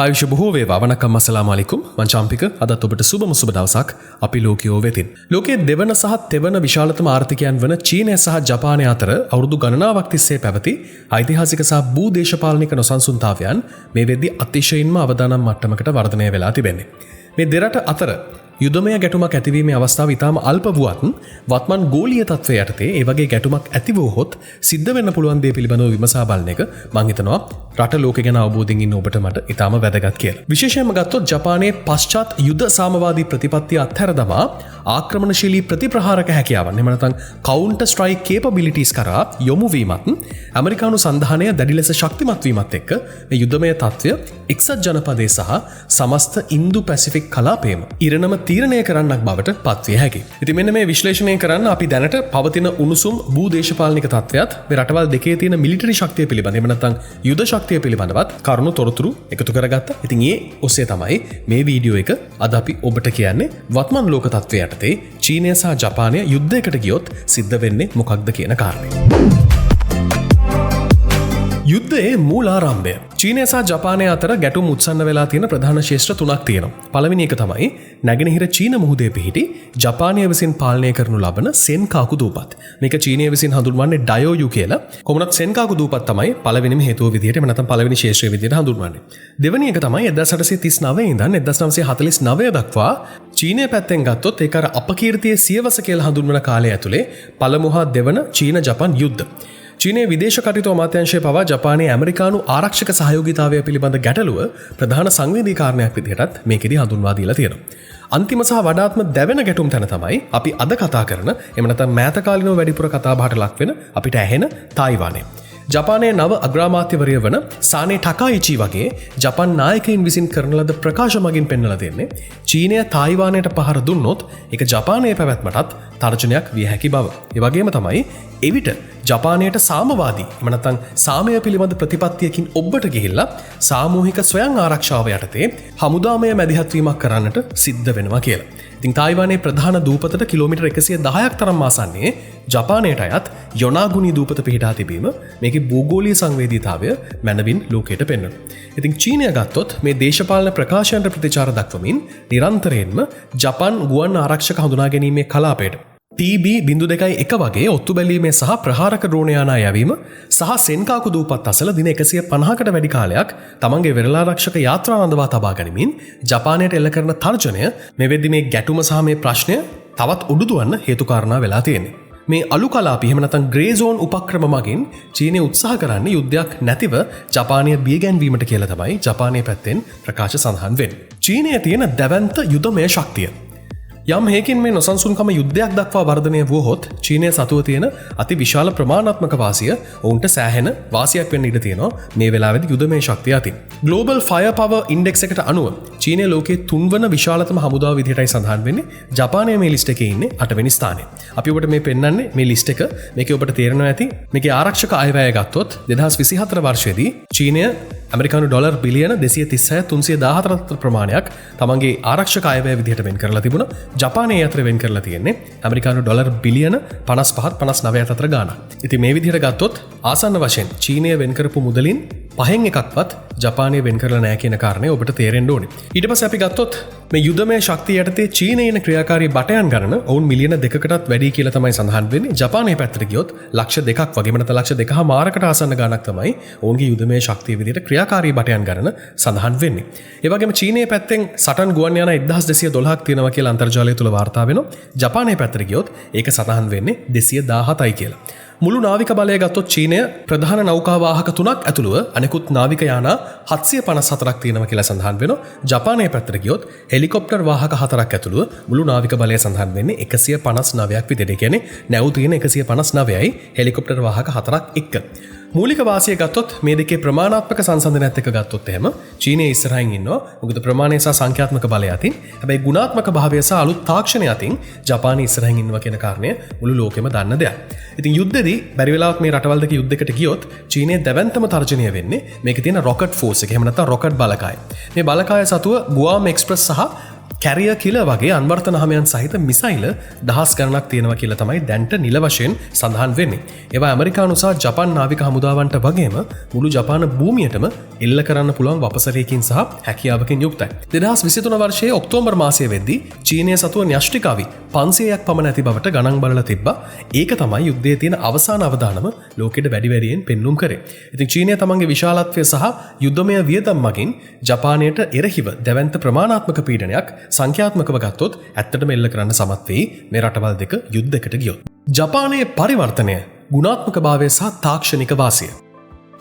ආයුෂ බොහෝ වේවා. වණකම් අස්සලාමු අලයිකුම්. මං චාම්පික. අදත් ඔබට සුබම සුබ දවසක් අපි ලෝකයෝ වෙතින්. ලෝකයේ දෙවන සහ තෙවන විශාලතම ආර්ථිකයන් වන චීනය සහ ජපානය අතර අවුරුදු ගණනාවක් තිස්සේ පැවති ඓතිහාසික සහ භූදේශපාලනික නොසන්සුන්තාවයන් මේ වෙද්දී අතිශයින්ම අවදානම් මට්ටමකට වර්ධනය වෙලා තිබෙන්නේ. මේ දෙරට අතර යුදමය ගැටුමක් ඇතිවීමේ අවස්ථාව ඉතාම අල්ප වුවත් වත්මන් ගෝලීය තත්ත්වය යටතේ ඒ වගේ ගැටුමක් ඇති වුවහොත් සිද්ධ වෙන්න පුළුවන් දේ පිළිබඳව විමසා බලන එක මම හිතනවා රට ලෝකෙ ගැන අවබෝධයෙන් ඉන්න ඔබට මට ඉතාම වැදගත් කියලා. විශේෂයෙන්ම ගත්තොත් ජපානයේ පශ්චාත් යුද සාමවාදී ප්‍රතිපත්තිය අත්හැර දමා ආක්‍රමණශීලී ප්‍රතිප්‍රහාරක හැකියාවන් එහෙම නැත්නම් කවුන්ටර් ස්ට්‍රයික් කේපබිලිටිස් කරා යොමු වීමත් ඇමරිකානු සන්ධානය දැඩි ලෙස ශක්තිමත් වීමත් එක්ක මේ යුදමය තත්ත්වය එක්සත් ජනපදයේ සහ සමස්ත ඉන්දු පැසිෆික් කලාපයේම ඉරණම තීරණය කරන්නක් බවට පත්විය හැකි. ඉතින් මෙන්න මේ විශ්ලේෂණය කරන්න අපි දැනට පවතින උණුසුම් භූදේශපාලනික තත්ත්වයත් මේ රටවල් දෙකේ තියෙන මිලිටරි ශක්තිය පිළිබඳව එහෙම නැත්නම් යුද ශක්තිය පිළිබඳවත් කරුණු තොරතුරු එකතු කරගත්තා. ඉතින් ඒ ඔස්සේ තමයි මේ වීඩියෝ එක අද අපි ඔබට කියන්නේ වත්මන් ලෝක තත්ත්වය යටතේ චීනය සහ ජපානය යුද්ධයකට ගියොත් සිද්ධ වෙන්නේ මොකක්ද කියන කාරණය. යුද්ධයේ මූලාරම්භය. චීනය සහ ජපානය අතර ගැටුම් උත්සන්න වෙලා තියෙන ප්‍රධාන ක්ෂේත්‍ර තුනක් තියෙනවා. පළවෙනි එක තමයි නැගෙනහිර චීන මුහුදේ පිහිටි ජපානය විසින් පාලනය කරනු ලබන සෙන්කාකු දූපත්. මේක චීනය විසින් හඳුන්වන්නේ ඩයෝයු කියලා. කොහොමවත් සෙන්කාකු දූපත් තමයි පළවෙනිම හේතුව විදිහට නැත්නම් පළවෙනි ක්ෂේත්‍රය විදිහට හඳුන්වන්නේ. දෙවෙනි එක තමයි 1839 ඉඳන් 1949 දක්වා චීනය පැත්තෙන් ගත්තොත් ඒක අර අපකීර්තියේ සියවස කියලා හඳුන්වන කාලය ඇතුලේ පළමු හා දෙවන චීන ජපාන් යුද්ධ. චීනයේ විදේශ කටයුතු අමාත්‍යාංශය පවා ජපානයේ ඇමරිකානු ආරක්ෂක සහයෝගීතාවය පිළිබඳ ගැටලුව ප්‍රධාන සංවේදී කාරණයක් විදිහටත් මේකෙදී හඳුන්වා දීලා තියෙනවා. අන්තිම සහ වඩාත්ම දැවෙන ගැටුම් තැන තමයි අපි අද කතා කරන එහෙම නැත්නම් මෑත කාලිනව වැඩිපුර කතාබහට ලක් වෙන අපිට ඇහෙන තායිවානය. ජපානයේ නව අග්‍රාමාත්‍යවරය වන සානේ ටකායිචි වගේ ජපාන් නායකයින් විසින් කරන ලද ප්‍රකාශ මගින් පෙන්වලා දෙන්නේ චීනය තායිවානයට පහර දුන්නොත් ඒක ජපානයේ පැවැත්මටත් තර්ජනයක් විය හැකි බව. ඒ වගේම තමයි එවිට ජපානයට සාමවාදී එහෙම නැත්නම් සාමය පිළිබඳ ප්‍රතිපත්තියකින් ඔබට ගිහිල්ලා සාමූහික ස්වයං ආරක්ෂාව යටතේ හමුදාමය මැදිහත් වීමක් කරන්නට සිද්ධ වෙනවා කියලා. ඉතින් තායිවානයේ ප්‍රධාන දූපතට කිලෝමීටර් 110ක් තරම් ආසන්නයේ ජපානයට අයත් යොනාගුනි දූපත පිහිටා තිබීම මේකේ භූගෝලීය සංවේදීතාවය මැනවින් ලෝකයට පෙන්වනවා. ඉතින් චීනය ගත්තොත් මේ දේශපාලන ප්‍රකාශයන්ට ප්‍රතිචාර දක්වමින් නිරන්තරයෙන්ම ජපාන් ගුවන් ආරක්ෂක හඳුනා ගැනීමේ කලාපයට TB-2.1 වගේ ඔත්තු බැලීමේ සහ ප්‍රහාරක ඩ්‍රෝන යානා යැවීම සහ සෙන්කාකු දූපත් අසල දින 150කට වැඩි කාලයක් තමන්ගේ වෙරළාරක්ෂක යාත්‍රා අඳවා තබා ගනිමින් ජපානයට එල්ල කරන තර්ජනය මේ වෙද්දි මේ ගැටුම සහ මේ ප්‍රශ්නය තවත් උඩුදුවන්න හේතු කාරණා වෙලා තියෙන්නේ. මේ අලු කලාප එහෙම නැත්නම් ග්‍රේ සෝන් උපක්‍රම මගින් චීනය උත්සාහ කරන්නේ යුද්ධයක් නැතිව ජපානය බියගැන්වීමට කියලා තමයි ජපානයේ පැත්තෙන් ප්‍රකාශ සඳහන් වෙන්නේ. චීනයේ තියෙන දැවැන්ත යුදමය ශක්තිය යම් හේකින් මේ නොසන්සුන්කම යුද්ධයක් දක්වා වර්ධනය වුවහොත් චීනය සතුව තියෙන අති විශාල ප්‍රමාණාත්මක වාසිය ඔවුන්ට සෑහෙන වාසියක් වෙන්න ඉඩ තියෙනවා මේ වෙලාවේදී යුදමය ශක්තිය අතින්. Global Firepower Index එකට අනුව චීනය ලෝකයේ 3 වන විශාලතම හමුදාව විදිහටයි සඳහන් වෙන්නේ. ජපානය මේ ලිස්ට් එකේ ඉන්නේ 8 වෙනි ස්ථානයේ. අපි ඔබට මේ පෙන්නන්නේ මේ ලිස්ට් එක. මේකේ ඔබට තේරෙනවා ඇති මේකේ ආරක්ෂක අයවැය ගත්තොත් 2024 වර්ෂයේදී චීනය ඇමරිකානු ඩොලර් බිලියන 236,314 ප්‍රමාණයක් තමන්ගේ ආරක්ෂක අයවැය විදිහට වෙන් කරලා තිබුණා. ජපානයේ අතර වෙන් කරලා තියෙන්නේ ඇමරිකානු ඩොලර් බිලියන 55-59 අතර ගාණක්. ඉතින් මේ විදිහට ගත්තොත් ආසන්න වශයෙන් චීනය වෙන් කරපු මුදලින් පහෙන් එකක්වත් ජපානය වෙන් කරලා නැහැ කියන කාරණය ඔබට තේරෙන්න ඕනේ. ඊට පස්සේ අපි ගත්තොත් මේ යුදමය ශක්තිය යටතේ චීනයේ ක්‍රියාකාරී බටයන් ගණන ඔවුන් මිලියන 2කටත් වැඩි කියලා තමයි සඳහන් වෙන්නේ. ජපානයේ පැත්තට ගියොත් ලක්ෂ 2ක් වගේම නැත්නම් ලක්ෂ 2.5කට ආසන්න ගාණක් තමයි ඔවුන්ගේ යුදමය ශක්තිය විදිහට ක්‍රියාකාරී බටයන් ගණන සඳහන් වෙන්නේ. ඒ වගේම චීනයේ පැත්තෙන් සටන් ගුවන් යාන 1212ක් තියෙනවා කියලා අන්තර්ජාලය තුල වාර්තා වෙනවා. ජපානයේ පැත්තට ගියොත් ඒක සඳහන් වෙන්නේ 217යි කියලා. මුළු නාවික බලය ගත්තොත් චීනය ප්‍රධාන නෞකා වාහක 3ක් ඇතුළුව අනෙකුත් නාවික යානා 754ක් තියෙනවා කියලා සඳහන් වෙනවා. ජපානයේ පැත්තට ගියොත් හෙලිකොප්ටර් වාහක 4ක් ඇතුළුව මුළු නාවික බලය සඳහන් වෙන්නේ 159ක් විදිහට. ඒ කියන්නේ නැව් තියෙන 159යි හෙලිකොප්ටර් වාහක 4ක් එක්ක. මූලික වාසිය ගත්තොත් මේ දෙකේ ප්‍රමාණාත්මක සංසන්දනයත් එක්ක ගත්තොත් එහෙම චීනය ඉස්සරහින් ඉන්නවා. මොකද ප්‍රමාණය සහ සංඛ්‍යාත්මක බලය අතින් හැබැයි ගුණාත්මක භාවය සහ අලුත් තාක්ෂණය අතින් ජපානය ඉස්සරහින් ඉන්නවා කියන කාරණය මුළු ලෝකෙම දන්න දෙයක්. ඉතින් යුද්ධෙදී බැරි වෙලාවක් මේ රටවල් දෙක යුද්ධයකට ගියොත් චීනයේ දැවැන්තම තර්ජනය වෙන්නේ මේකේ තියෙන රොකට් ෆෝස් එක. එහෙම නැත්නම් රොකට් බලකාය. මේ බලකාය සතුව ගුවාම් එක්ස්ප්‍රස් සහ කැරිය කියල වගේ අන්වර්තන හමයන් සහිත මිසයිල දහස් ගණනක් තියෙනවා කියලා තමයි දැන්ට නිල වශයෙන් සඳහන් වෙන්නේ. ඒවා ඇමරිකානු සහ ජපාන් නාවික හමුදාවන්ට වගේම මුළු ජපාන භූමියටම එල්ල කරන්න පුළුවන් වපසරයකින් සහ හැකියාවකින් යුක්තයි. 2023 වර්ෂයේ ඔක්තෝබර් මාසය වෙද්දී චීනය සතුව න්‍යෂ්ටිකාවි 500ක් පමණ ඇති බවට ගණන් බලලා තිබ්බා. ඒක තමයි යුද්ධයේ තියෙන අවසාන අවදානම ලෝකෙට වැඩි වැඩියෙන් පෙන්눔 කරේ. ඉතින් චීනය තමන්ගේ විශාලත්වය සහ යුද්ධමය වියදම් මගින් ජපානයට එරෙහිව දැවැන්ත ප්‍රමාණාත්මක පීඩනයක් සංඛ්‍යාත්මකව ගත්තොත් ඇත්තටම එල්ල කරන්න සමත් වෙයි මේ රටවල් දෙක යුද්ධයකට ගියොත්. ජපානයේ පරිවර්තනය, ගුණාත්මක භාවය සහ තාක්ෂණික වාසිය.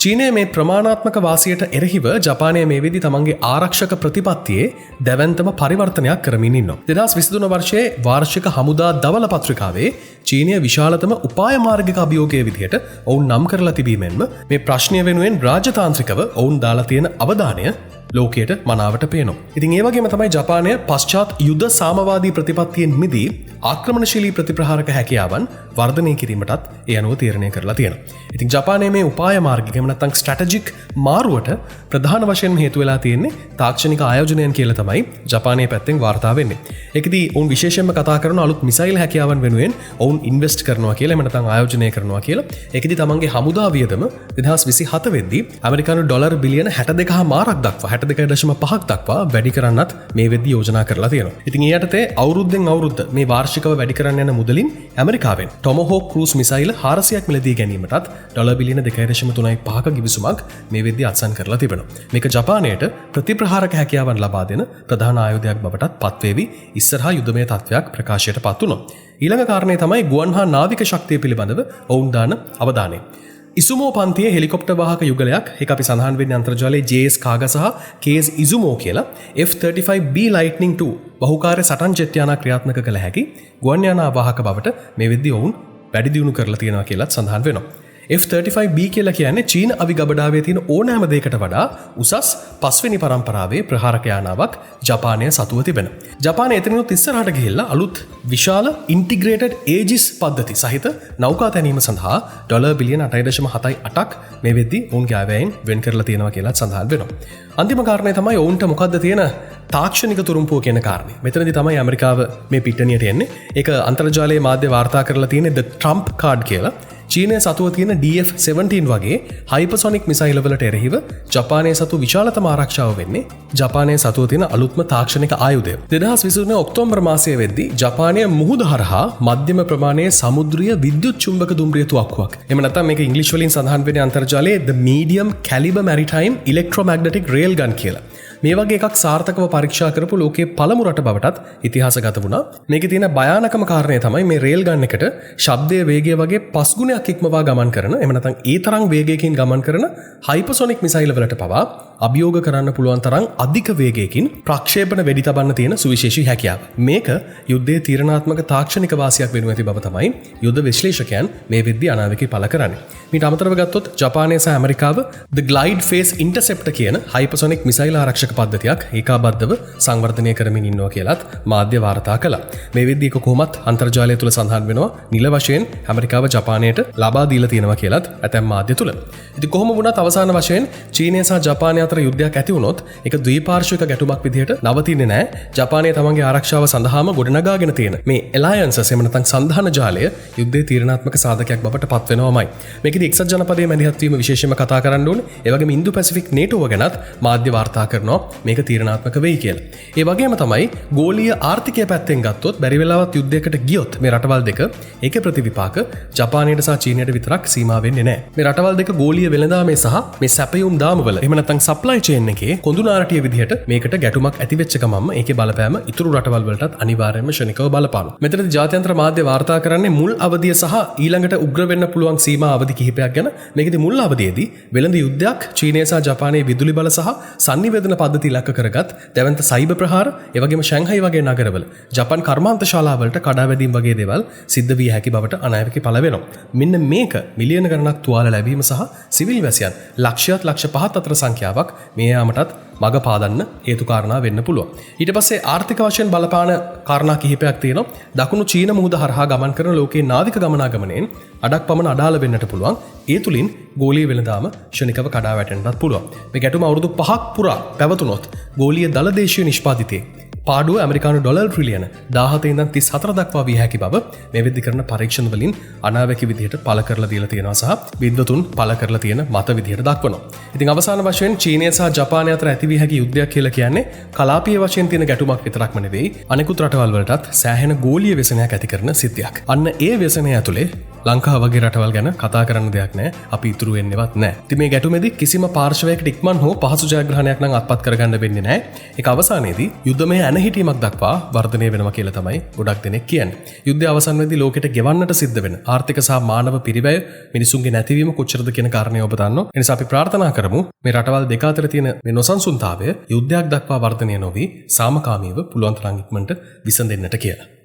චීනය මේ ප්‍රමාණාත්මක වාසියට එරෙහිව ජපානය මේ වෙදි තමන්ගේ ආරක්ෂක ප්‍රතිපත්තියේ දැවැන්තම පරිවර්තනයක් කරමින් ඉන්නවා. 2023 වර්ෂයේ වාර්ෂික හමුදා දවල පත්‍රිකාවේ චීනය විශාලතම උපාය මාර්ගික අභියෝගයේ විදිහට ඔවුන් නම් කරලා තිබීමෙන්ම මේ ප්‍රශ්නය වෙනුවෙන් රාජතාන්ත්‍රිකව ඔවුන් දාලා තියෙන අවධානය ලෝකයට මනාවට පේනවා. ඉතින් ඒ වගේම තමයි ජපානය පශ්චාත් යුද සාමවාදී ප්‍රතිපත්තියෙන් මිදී ආක්‍රමණශීලී ප්‍රතිප්‍රහාරක හැකියාවන් වර්ධනය කිරීමටත් ඒ අනුව තීරණය කරලා තියෙනවා. ඉතින් ජපානයේ මේ උපාය මාර්ගික එහෙම නැත්නම් ස්ට්‍රැටජික් මාරුවට ප්‍රධාන වශයෙන්ම හේතු වෙලා තියෙන්නේ තාක්ෂණික ආයෝජනයන් කියලා තමයි ජපානයේ පැත්තෙන් වාර්තා වෙන්නේ. ඒකදී ඔවුන් විශේෂයෙන්ම කතා කරන අලුත් මිසයිල් හැකියාවන් වෙනුවෙන් ඔවුන් ඉන්වෙස්ට් කරනවා කියලා එහෙම නැත්නම් ආයෝජනය කරනවා කියලා. ඒකදී තමන්ගේ හමුදා වියදම 2027 වෙද්දී ඇමරිකානු ඩොලර් බිලියන 62.5ක් දක්වා 62.5ක් දක්වා වැඩි කරන්නත් මේ වෙද්දී යෝජනා කරලා තියෙනවා. ඉතින් ඒ යටතේ අවුරුද්දෙන් අවුරුද්ද මේ වාර්ෂිකව වැඩි කරන්න යන මුදලින් ඇමරිකාවෙන් ටොමහෝක් ක්‍රූස් මිසයිල් 400ක් මිලදී ගැනීමටත් ඩොලර් බිලියන 2.35ක ගිවිසුමක් මේ වෙද්දී අත්සන් කරලා තිබෙනවා. මේක ජපානයට ප්‍රතිප්‍රහාරක හැකියාවන් ලබා දෙන ප්‍රධාන ආයුධයක් බවටත් පත්වේවි ඉස්සරහා යුද්ධමය තත්ත්වයක් ප්‍රකාශයට පත් වුණා. ඊළඟ කාරණය තමයි ගුවන් හා නාවික ශක්තිය පිළිබඳව ඔවුන් දාන අවධානය. ඉසුමෝ පන්තියේ හෙලිකොප්ටර් වාහක යුගලයක් ඒක අපි සඳහන් වෙන්නේ අන්තර්ජාලයේ JS කාගා සහ KS ඉසුමෝ කියලා F-35B Lightning II බහුකාර්ය සටන් ජෙට් යානා ක්‍රියාත්මක කළ හැකි ගුවන් යානා වාහක බවට මේ වෙද්දී ඔවුන් වැඩි දියුණු කරලා තියෙනවා කියලාත් සඳහන් වෙනවා. F-35B කියලා කියන්නේ චීන අවි ගබඩාවේ තියෙන ඕනෑම දෙයකට වඩා උසස් පස්වෙනි පරම්පරාවේ ප්‍රහාරක යානාවක් ජපානය සතුව තිබෙන. ජපානය එතනිනුත් ඉස්සරහට ගිහිල්ලා අලුත් විශාල ඉන්ටිග්‍රේටඩ් ඒජිස් පද්ධති සහිත නෞකා තැනීම සඳහා ඩොලර් බිලියන 8.78ක් මේ වෙද්දී ඔවුන්ගේ අයවැයෙන් වෙන් කරලා තියෙනවා කියලාත් සඳහන් වෙනවා. අන්තිම කාරණය තමයි ඔවුන්ට මොකද්ද තියෙන තාක්ෂණික තුරුම්පුව කියන කාරණය. මෙතනදී තමයි ඇමරිකාව මේ පිට්ටනියට එන්නේ. ඒක අන්තර්ජාලයේ මාධ්‍ය වාර්තා කරලා තියෙන්නේ ද ට්‍රම්ප් කාඩ් කියලා. චීනය සතුව තියෙන DF-17 වගේ හයිපසොනික් මිසයිල් වලට එරෙහිව ජපානයේ සතු විශාලතම ආරක්ෂාව වෙන්නේ ජපානයේ සතුව තියෙන අලුත්ම තාක්ෂණික ආයුධය. 2023 ඔක්තෝබර් මාසයේ වෙද්දී ජපානය මුහුද හරහා මධ්‍යම ප්‍රමාණයේ සමුද්‍රීය විද්‍යුත් චුම්බක දුම්රිය තුවක්කුවක්. එහෙම නැත්නම් මේක ඉංග්‍රීසි වලින් සඳහන් වෙන්නේ අන්තර්ජාලයේ the medium caliber maritime electromagnetic railgun කියලා. මේ වගේ එකක් සාර්ථකව පරීක්ෂා කරපු ලෝකයේ පළමු රට බවටත් ඉතිහාසගත වුණා. මේකේ තියෙන භයානකම කාරණය තමයි මේ රේල් ගන් එකට ශබ්දයේ වේගය වගේ 5 ගුණයක් ඉක්මවා ගමන් කරන එහෙම නැත්නම් ඒ තරම් වේගයකින් ගමන් කරන හයිපර්සොනික් මිසයිල් වලට පවා අභියෝග කරන්න පුළුවන් තරම් අධික වේගයකින් ප්‍රක්ෂේපණ වෙඩි තබන්න තියෙන සුවිශේෂී හැකියාව. මේක යුද්ධයේ තීරණාත්මක තාක්ෂණික වාසියක් වෙනු ඇති බව තමයි යුද්ධ විශ්ලේෂකයන් මේ වෙද්දී අනාවකේ පළ කරන්නේ. මීට අමතරව ගත්තොත් ජපානය සහ ඇමරිකාව the glide phase interceptor කියන හයිපර්සොනික් මිසයිල් ආරක්ෂක පද්ධතියක් ඒකාබද්ධව සංවර්ධනය කරමින් ඉන්නවා කියලාත් මාධ්‍ය වාර්තා කළා. මේ වෙද්දී ඒක කොහොමත් අන්තර්ජාලය තුල සඳහන් වෙනවා නිල වශයෙන් ඇමරිකාව ජපානයට ලබා දීලා තියෙනවා කියලාත් ඇතැම් මාධ්‍ය තුල. ඉතින් කොහොම වුණත් අවසාන වශයෙන් චීනය සහ ජපානය අතර යුද්ධයක් ඇති වුණොත් ඒක ද්විපාර්ශ්වික ගැටුමක් විදිහට නවතින්නේ නැහැ. ජපානය තමන්ගේ ආරක්ෂාව සඳහාම ගොඩනගාගෙන තියෙන මේ alliances එහෙම නැත්නම් සන්ධාන ජාලය යුද්ධයේ තීරණාත්මක සාධකයක් බවට පත් වෙනවමයි. මේකදී එක්සත් ජනපදයේ මැදිහත් වීම විශේෂයෙන්ම කතා කරන්න ඕනේ. ඒ වගේම ඉන්දු පැසිෆික් නේටෝව ගැනත් මාධ්‍ය වාර්තා කරනවා මේක තීරණාත්මක වෙයි කියලා. ඒ වගේම තමයි ගෝලීය ආර්ථිකය පැත්තෙන් ගත්තොත් බැරි වෙලාවත් යුද්ධයකට ගියොත් මේ රටවල් දෙක ඒකේ ප්‍රතිවිපාක ජපානයට සහ චීනයට විතරක් සීමා වෙන්නේ නැහැ. මේ රටවල් දෙක ගෝලීය වෙළඳාමේ සහ මේ සැපයුම් දාමවල එහෙම නැත්නම් සප්ලයි චේන් එකේ කොඳුනාරටිය විදිහට මේකට ගැටුමක් ඇති වෙච්ච ගමන්ම ඒකේ බලපෑම ඉතුරු රටවල් වලටත් අනිවාර්යයෙන්ම ශනිකව බලපානවා. මෙතනදී ජාත්‍යන්තර මාධ්‍ය වාර්තා කරන්නේ මුල් අවධිය සහ ඊළඟට උග්‍ර වෙන්න පුළුවන් සීමා අවධි කිහිපයක් ගැන. මේකදී මුල් අවධියේදී වෙළඳ යුද්ධයක් චීනය සහ ජපානයේ විදුලි බල සහ sannivedana පද්ධති ඉලක්ක කරගත් දැවන්ත සයිබර් ප්‍රහාර ඒ වගේම ෂැන්හයි වගේ නගරවල ජපාන් කර්මාන්ත ශාලාවලට කඩාවැදීම් වගේ දේවල් සිද්ධ විය හැකි බවට අනාවකේ පළ වෙනවා. මෙන්න මේක මිලියන ගණනක් තුවාල ලැබීම සහ සිවිල් වැසියන් ලක්ෂයක් ලක්ෂ 5ක් අතර සංඛ්‍යාවක් මේ යාමටත් මග පාදන්න හේතු කාරණා වෙන්න පුළුවන්. ඊට පස්සේ ආර්ථික වශයෙන් බලපාන කාරණා කිහිපයක් තියෙනවා. දකුණු චීන මුහුද හරහා ගමන් කරන ලෝකයේ නාවික ගමනාගමනයෙන් අඩක් පමණ අඩාල වෙන්නට පුළුවන්. ඒ තුලින් ගෝලීය වෙළඳාම ක්ෂණිකව කඩා වැටෙන්නත් පුළුවන්. මේ ගැටුම අවුරුදු 5ක් පුරා පැවතුනොත් ගෝලීය දළ දේශීය නිෂ්පාදිතයේ පාඩුව ඇමරිකානු ඩොලර් ට්‍රිලියන 17 ඉඳන් 34 දක්වා විය හැකි බව මේ වෙද්දි කරන පරීක්ෂණ වලින් අනාවැකි විදිහට පළ කරලා දීලා තියෙනවා සහ විද්වතුන් පළ කරලා තියෙන මත විදිහට දක්වනවා. ඉතින් අවසාන වශයෙන් චීනය සහ ජපානය අතර ඇති විය හැකි යුද්ධයක් කියලා කියන්නේ කලාපීය වශයෙන් තියෙන ගැටුමක් විතරක්ම නෙවෙයි අනෙකුත් රටවල් වලටත් සෑහෙන ගෝලීය ව්‍යසනයක් ඇති කරන සිද්ධියක්. අන්න ඒ ව්‍යසනය ඇතුලේ ලංකාව වගේ රටවල් ගැන කතා කරන්න දෙයක් නැහැ. අපි ඉතුරු වෙන්නේවත් නැහැ. ඉතින් මේ ගැටුමේදී කිසිම පාර්ශවයකට ඉක්මන් හෝ පහසු ජයග්‍රහණයක් නම් අත්පත් කරගන්න වෙන්නේ නැහැ. ඒක අවසානයේදී යුද්ධමය ඇනහිටීමක් දක්වා වර්ධනය වෙනවා කියලා තමයි ගොඩක් දෙනෙක් කියන්නේ. යුද්ධය අවසන් වෙද්දී ලෝකෙට ගෙවන්නට සිද්ධ වෙන ආර්ථික සහ මානව පිරිවැය මිනිසුන්ගේ නැතිවීම කොච්චරද කියන කාරණේ ඔබ දන්නවා. ඒ නිසා අපි ප්‍රාර්ථනා කරමු මේ රටවල් දෙක අතර තියෙන මේ නොසන්සුන්තාවය යුද්ධයක් දක්වා වර්ධනය නොවි සාමකාමීව පුළුවන් තරම් ඉක්මනට විසඳෙන්නට කියලා.